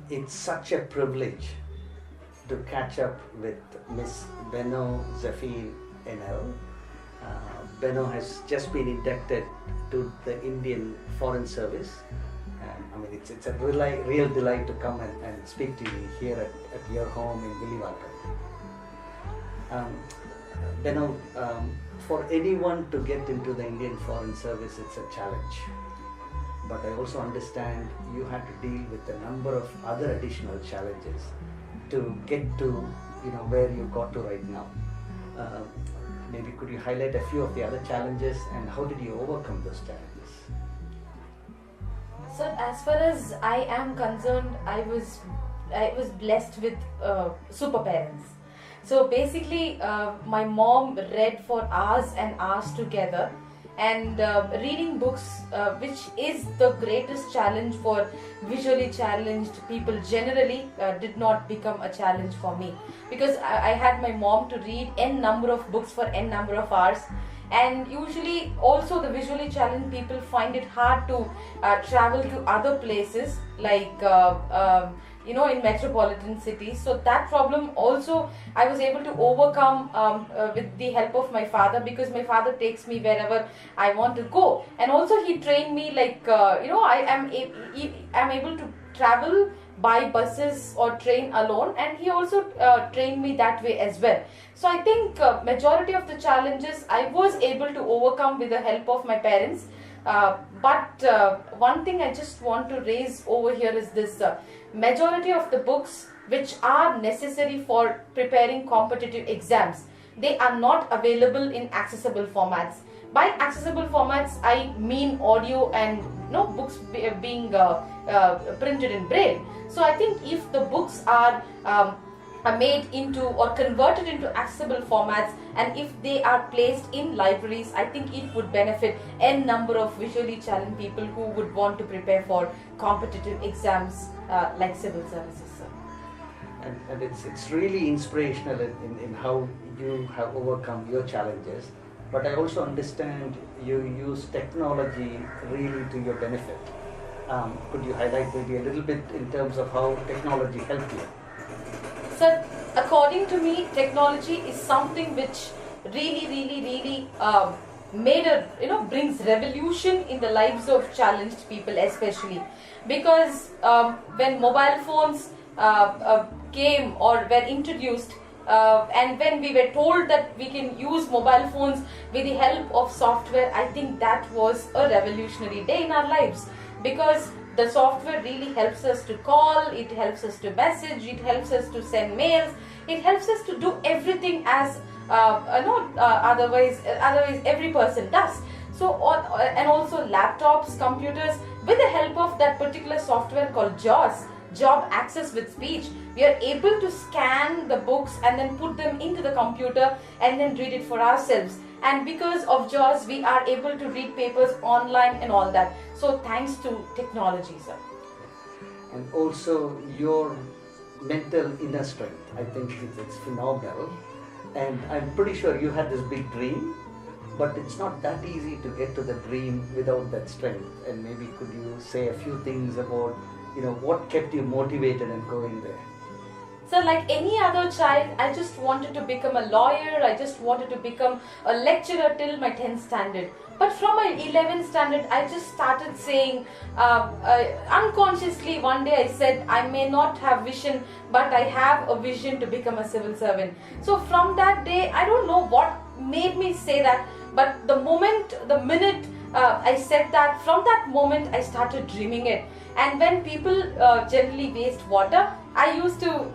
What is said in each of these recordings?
It's such a privilege to catch up with Miss Beno Zafir NL. Beno has just been inducted to the Indian Foreign Service. It's a real delight to come and speak to you here at your home in Villivakkam. Beno, for anyone to get into the Indian Foreign Service, it's a challenge. But I also understand you had to deal with a number of other additional challenges to get to where you got to right now. Maybe could you highlight a few of the other challenges and how did you overcome those challenges? So as far as I am concerned, I was blessed with super parents. So basically, my mom read for hours and hours together, and reading books, which is the greatest challenge for visually challenged people generally, did not become a challenge for me, because I had my mom to read n number of books for n number of hours. And usually also the visually challenged people find it hard to travel to other places like in metropolitan cities. So that problem also I was able to overcome with the help of my father, because my father takes me wherever I want to go. And also he trained me I am able to travel by buses or train alone, and he also trained me that way as well. So I think majority of the challenges I was able to overcome with the help of my parents. But one thing I just want to raise over here is this: majority of the books which are necessary for preparing competitive exams, they are not available in accessible formats. By accessible formats, I mean audio and books being printed in braille. So I think if the books are made into or converted into accessible formats, and if they are placed in libraries, I think it would benefit n number of visually challenged people who would want to prepare for competitive exams like civil services. And it's really inspirational in how you have overcome your challenges. But I also understand you use technology really to your benefit. Could you highlight maybe a little bit in terms of how technology helped you? So, according to me, technology is something which really brings revolution in the lives of challenged people, especially because when mobile phones came or were introduced, and when we were told that we can use mobile phones with the help of software, I think that was a revolutionary day in our lives, because the software really helps us to call, it helps us to message, it helps us to send mails, it helps us to do everything as otherwise every person does. So and also laptops, computers, with the help of that particular software called JAWS, Job Access with Speech, we are able to scan the books and then put them into the computer and then read it for ourselves. And because of JAWS, we are able to read papers online and all that. So thanks to technology, sir. And also your mental inner strength, I think it's phenomenal. And I'm pretty sure you had this big dream, but it's not that easy to get to the dream without that strength. And maybe could you say a few things about what kept you motivated and going there? So like any other child, I just wanted to become a lawyer, I just wanted to become a lecturer till my 10th standard. But from my 11th standard, I just started saying, unconsciously one day I said, I may not have vision, but I have a vision to become a civil servant. So from that day, I don't know what made me say that, but the minute I said that, from that moment I started dreaming it. And when people generally waste water, I used to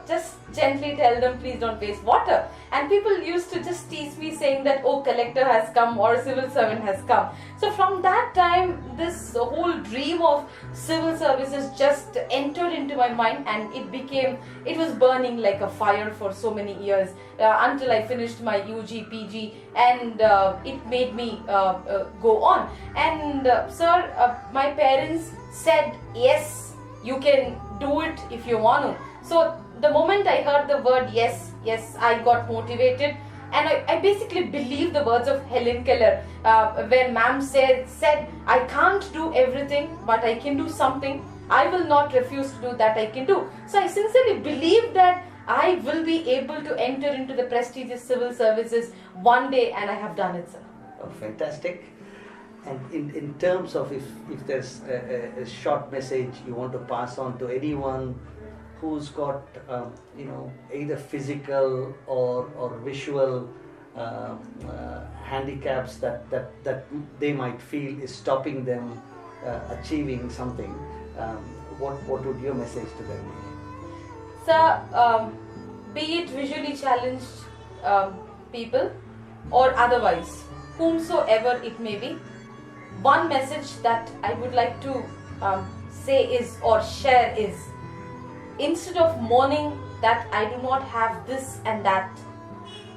just gently tell them, please don't waste water. And people used to just tease me saying that, oh, collector has come or civil servant has come. So from that time, this whole dream of civil services just entered into my mind, and it was burning like a fire for so many years until I finished my UG, PG, and it made me go on. And sir, my parents said, yes, you can do it if you want to. So the moment I heard the word yes, I got motivated, and I basically believed the words of Helen Keller, where ma'am said, I can't do everything, but I can do something. I will not refuse to do that. I can do. So I sincerely believe that I will be able to enter into the prestigious civil services one day, and I have done it, sir. Oh, fantastic. And in terms of if there's a short message you want to pass on to anyone who's got either physical or visual handicaps that they might feel is stopping them achieving something, what would your message to them be? Sir, be it visually challenged people or otherwise, whomsoever it may be, one message that I would like to say is or share is, instead of mourning that I do not have this and that,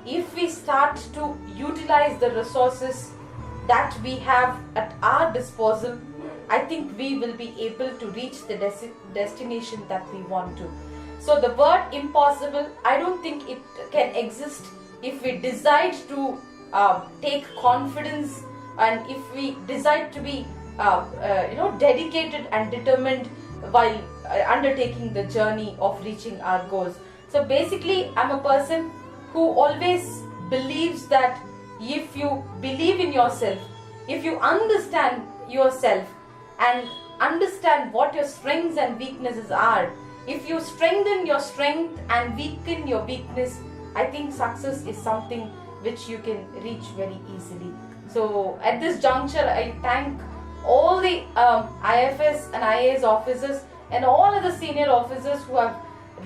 if we start to utilize the resources that we have at our disposal, I think we will be able to reach the destination that we want to. So the word impossible, I don't think it can exist if we decide to take confidence, and if we decide to be dedicated and determined while undertaking the journey of reaching our goals. So basically, I'm a person who always believes that if you believe in yourself, if you understand yourself and understand what your strengths and weaknesses are, if you strengthen your strength and weaken your weakness, I think success is something which you can reach very easily. So at this juncture, I thank all the IFS and IAS officers and all other senior officers who have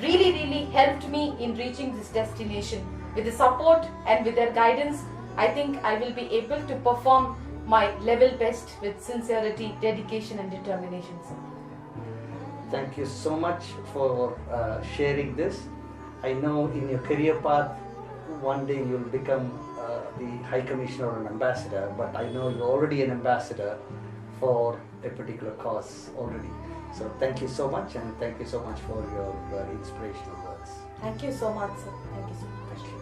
really helped me in reaching this destination. With the support and with their guidance, I think I will be able to perform my level best with sincerity, dedication and determination, sir. Thank you so much for sharing this. I know in your career path, one day you'll become the High Commissioner or an ambassador, but I know you're already an ambassador for a particular cause already. So thank you so much, and thank you so much for your inspirational words. Thank you so much, sir. Thank you so much. Thank you.